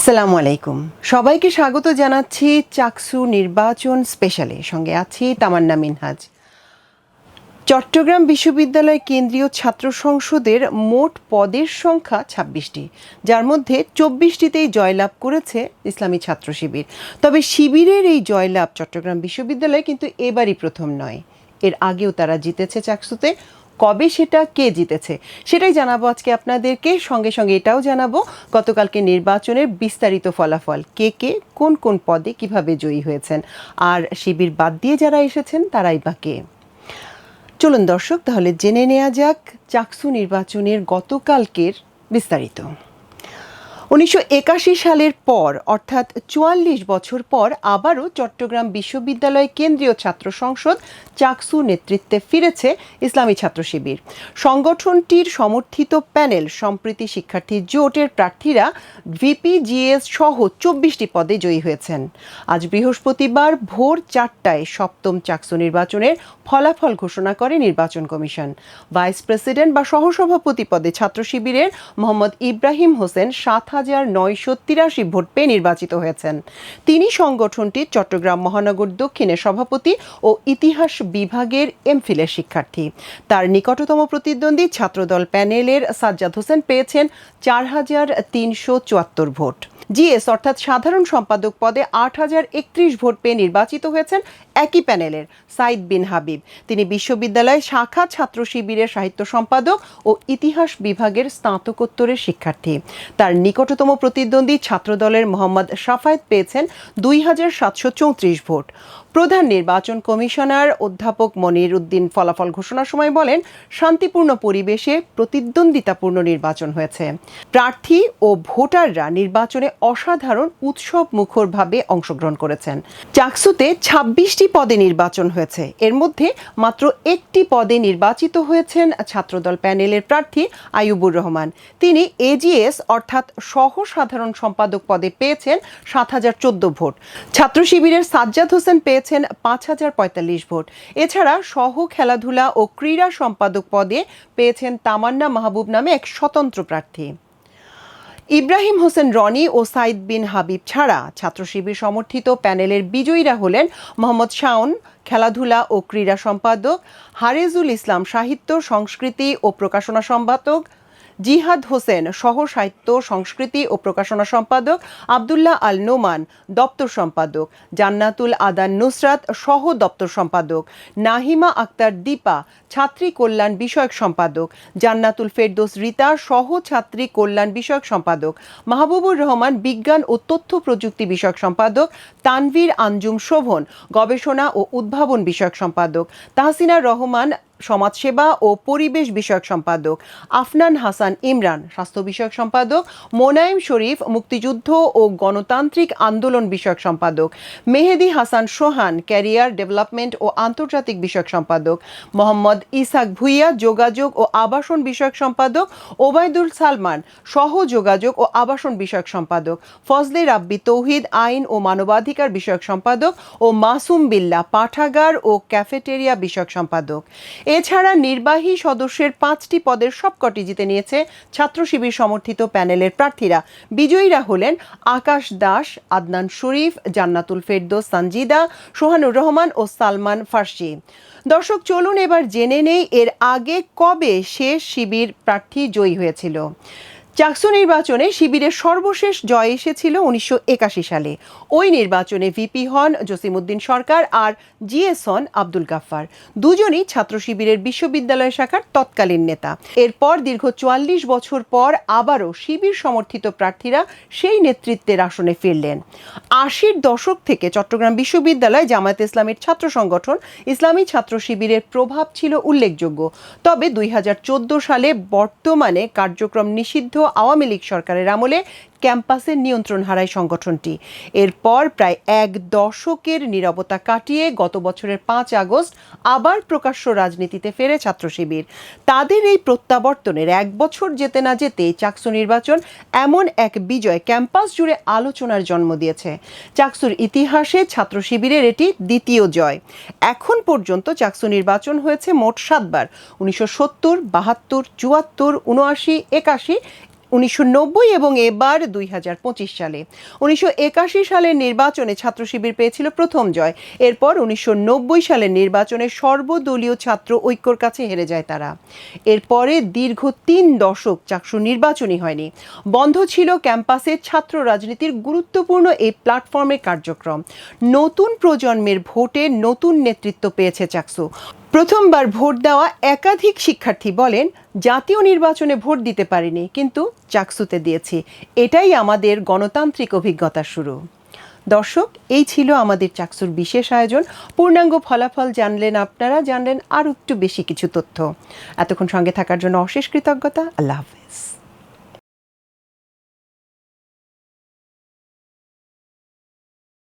আসসালামু আলাইকুম, সবাইকে স্বাগত জানাচ্ছি চাকসু নির্বাচন স্পেশালে। সঙ্গে আছি তামান্না মিনহাজ। চট্টগ্রাম বিশ্ববিদ্যালয় কেন্দ্রীয় ছাত্র সংসদের মোট পদের সংখ্যা ২৬টি, যার মধ্যে ২৪টিতেই জয়লাভ করেছে ইসলামী ছাত্র শিবির। তবে শিবিরের এই জয়লাভ চট্টগ্রাম বিশ্ববিদ্যালয়ে কিন্তু এবারই প্রথম নয়, এর আগেও তারা জিতেছে চাকসুতে। কবে সেটা, কে জিতেছে, সেটাই জানাবো আজকে আপনাদেরকে। সঙ্গে সঙ্গে এটাও জানাবো গতকালকে নির্বাচনের বিস্তারিত ফলাফল, কে কে কোন কোন পদে কিভাবে জয়ী হয়েছেন, আর শিবির বাদ দিয়ে যারা এসেছেন তারাই বা কে। চলুন দর্শক, তাহলে জেনে নেওয়া যাক চাকসু নির্বাচনের গতকালকের বিস্তারিত। ১৯৮১ সালের পর, অর্থাৎ ৪৪ বছর পর আবারও চট্টগ্রাম বিশ্ববিদ্যালয় কেন্দ্রীয় ছাত্র সংসদ চাকসু নেতৃত্বে ফিরেছে ইসলামী ছাত্র শিবির। সংগঠনটির সমর্থিত প্যানেল সম্প্রীতি শিক্ষার্থী জোটের প্রার্থীরা ভিপিজিএস সহ ২৪টি পদে জয়ী হয়েছেন। আজ বৃহস্পতিবার ভোর ৪টায় সপ্তম চাকসু নির্বাচনের ফলাফল ঘোষণা করে নির্বাচন কমিশন। ভাইস প্রেসিডেন্ট বা সহসভাপতি পদে ছাত্র শিবিরের মোহাম্মদ ইব্রাহিম হোসেন ৭,৯৮৩ ভোট পেয়ে নির্বাচিত হয়েছেন। তিনি সংগঠনটির চট্টগ্রাম মহানগর দক্ষিণের সভাপতি ও ইতিহাস বিভাগের এমফিলের শিক্ষার্থী। তার নিকটতম প্রতিদ্বন্দ্বী ছাত্রদল প্যানেলের সাজ্জাদ হোসেন পেয়েছেন ৪,৩৭৪ ভোট। জিএস অর্থাৎ সাধারণ সম্পাদক পদে ৮,০৩১ ভোট পেয়ে নির্বাচিত হয়েছেন একই প্যানেলের সাইদ বিন হাবিব। তিনি বিশ্ববিদ্যালয় শাখা ছাত্র শিবিরের সাহিত্য সম্পাদক ও ইতিহাস বিভাগের স্নাতকোত্তরের শিক্ষার্থী। তার নিকটতম প্রতিদ্বন্দ্বী ছাত্রদলের মোহাম্মদ সাফায়েত পেয়েছেন ২,৭৩৪ ভোট। প্রধান নির্বাচন কমিশনার অধ্যাপক মনির উদ্দিন ফলাফল ঘোষণার সময় বলেন, শান্তিপূর্ণ পরিবেশে প্রতিদ্বন্দ্বিতাপূর্ণ নির্বাচন হয়েছে। প্রার্থী ও ভোটাররা নির্বাচনে অসাধারণ উৎসব মুখরভাবে অংশগ্রহণ করেছেন। চাকসুতে ২৬টি পদে নির্বাচন হয়েছে, এর মধ্যে মাত্র একটি পদে নির্বাচিত হয়েছেন ছাত্রদল প্যানেলের প্রার্থী আইয়ুবুর রহমান। তিনি এজিএস অর্থাৎ সহ সাধারণ সম্পাদক পদে পেয়েছেন ৭,০১৪ ভোট। ছাত্র শিবিরের সাজ্জাদ হোসেন পেয়েছেন ৫,০৪৫ ভোট। এছাড়া সহ খেলাধুলা ও ক্রীড়া সম্পাদক পদে পেয়েছেন তামান্না মাহবুব নামে এক স্বতন্ত্র প্রার্থী। ইব্রাহিম হোসেন রনি ও সাইদ বিন হাবিব ছাড়া ছাত্র শিবির সমর্থিত প্যানেলের বিজয়ীরা হলেন মোহাম্মদ শাওন খেলাধুলা ও ক্রীড়া সম্পাদক, হারেজুল ইসলাম সাহিত্য সংস্কৃতি ও প্রকাশনা সম্পাদক, জিহাদ হোসেন সহ সাহিত্য সংস্কৃতি ও প্রকাশনা সম্পাদক, আবদুল্লাহ আল নোমান দপ্তর সম্পাদক, জান্নাতুল আদান নুসরাত সহ দপ্তর সম্পাদক, নাহিমা আক্তার দীপা ছাত্রী কল্যাণ বিষয়ক সম্পাদক, জান্নাতুল ফেরদৌস রীতা সহ ছাত্রী কল্যাণ বিষয়ক সম্পাদক, মাহবুবুর রহমান বিজ্ঞান ও তথ্য প্রযুক্তি বিষয়ক সম্পাদক, তানভীর আঞ্জুম শোভন গবেষণা ও উদ্ভাবন বিষয়ক সম্পাদক, তাহসিনা রহমান সমাজসেবা ও পরিবেশ বিষয়ক সম্পাদক, আফনান হাসান ইমরান স্বাস্থ্য বিষয়ক সম্পাদক, মোনায়েম শরীফ মুক্তিযুদ্ধ ও গণতান্ত্রিক আন্দোলন বিষয়ক সম্পাদক, মেহেদি হাসান সোহান ক্যারিয়ার ডেভেলপমেন্ট ও আন্তর্জাতিক বিষয়ক সম্পাদক, মোহাম্মদ ইসাক ভুইয়া যোগাযোগ ও আবাসন বিষয়ক সম্পাদক, ওবায়দুল সালমান সহ যোগাযোগ ও আবাসন বিষয়ক সম্পাদক, ফজলে রাব্বি তৌহিদ আইন ও মানবাধিকার বিষয়ক সম্পাদক ও মাসুম বিল্লাহ পাঠাগার ও ক্যাফেটেরিয়া বিষয়ক সম্পাদক। এছাড়া নির্বাহী সদস্যের ৫টি পদের সবকটি জিতে নিয়েছে ছাত্র শিবির সমর্থিত প্যানেলের প্রার্থীরা। বিজয়ীরা হলেন আকাশ দাস, আদনান শরীফ, জান্নাতুল ফেরদৌস সানজিদা, সোহানুর রহমান ও সালমান ফার্সি। দর্শক, চলুন এবার জেনে নেই এর আগে কবে শেষ শিবির প্রার্থী জয়ী হয়েছিল। চাকসু নির্বাচনে শিবিরের সর্বশেষ জয় এসেছিল ১৯৮১ সালে। ওই নির্বাচনে ভিপি হন জসিমউদ্দিন সরকার আর জিএস হন আব্দুল গাফফার। দুজনই ছাত্র শিবিরের বিশ্ববিদ্যালয় শাখার তৎকালীন নেতা। এরপর দীর্ঘ ৪৪ বছর পর আবারও শিবির সমর্থিত প্রার্থীরা সেই নেতৃত্বের আসনে ফিরলেন। ৮০-র দশক থেকে চট্টগ্রাম বিশ্ববিদ্যালয় জামায়াতে ইসলামীর ছাত্র সংগঠন ইসলামী ছাত্র শিবিরের প্রভাব ছিল উল্লেখযোগ্য। তবে ২০১৪ সালে বর্তমানে কার্যক্রম নিষিদ্ধ আওয়ামী লীগ সরকারের আমলে ক্যাম্পাসের নিয়ন্ত্রণ হারায় সংগঠনটি। এরপর প্রায় এক দশকের নীরবতা কাটিয়ে গত বছরের ৫ আগস্ট আবার প্রকাশ্য রাজনীতিতে ফেরে ছাত্র শিবির। তাদের এই প্রত্যাবর্তনের এক বছর যেতে না যেতে চাকসু নির্বাচন এমন এক বিজয় ক্যাম্পাস জুড়ে আলোচনার জন্ম দিয়েছে। চাকসুর ইতিহাসে ছাত্র শিবিরের এটি দ্বিতীয় জয়। এখন পর্যন্ত চাকসু নির্বাচন হয়েছে মোট ৭ বার, ১৯৭০, ৭২, ৭৪, ৭৯, ৮১ 1990 এবং এবার 2025 সালে 1981 সালের নির্বাচনে ছাত্র শিবির পেয়েছিল প্রথম জয়। এরপর 1990 সালের নির্বাচনে সর্বদলীয় ছাত্র ঐক্যর কাছে হেরে যায় তারা। এরপরে দীর্ঘ 3 দশক চাকসু নির্বাচনই হয়নি। বন্ধ ছিল ক্যাম্পাসে ছাত্র রাজনীতির গুরুত্বপূর্ণ এই প্ল্যাটফর্মের কার্যক্রম। নতুন প্রজন্মের ভোটে নতুন নেতৃত্ব পেয়েছে চাকসু। প্রথমবার ভোট দেওয়া একাধিক শিক্ষার্থী বলেন, জাতীয় নির্বাচনে ভোট দিতে পারিনি, কিন্তু চাকসুতে দিয়েছি। এটাই আমাদের গণতান্ত্রিক অভিজ্ঞতার শুরু। দর্শক, এই ছিল আমাদের চাকসুর বিশেষ আয়োজন। পূর্ণাঙ্গ ফলাফল জানলেন আপনারা, জানলেন আরও একটু বেশি কিছু তথ্য। এতক্ষণ সঙ্গে থাকার জন্য অশেষ কৃতজ্ঞতা। আল্লাহ হাফেজ।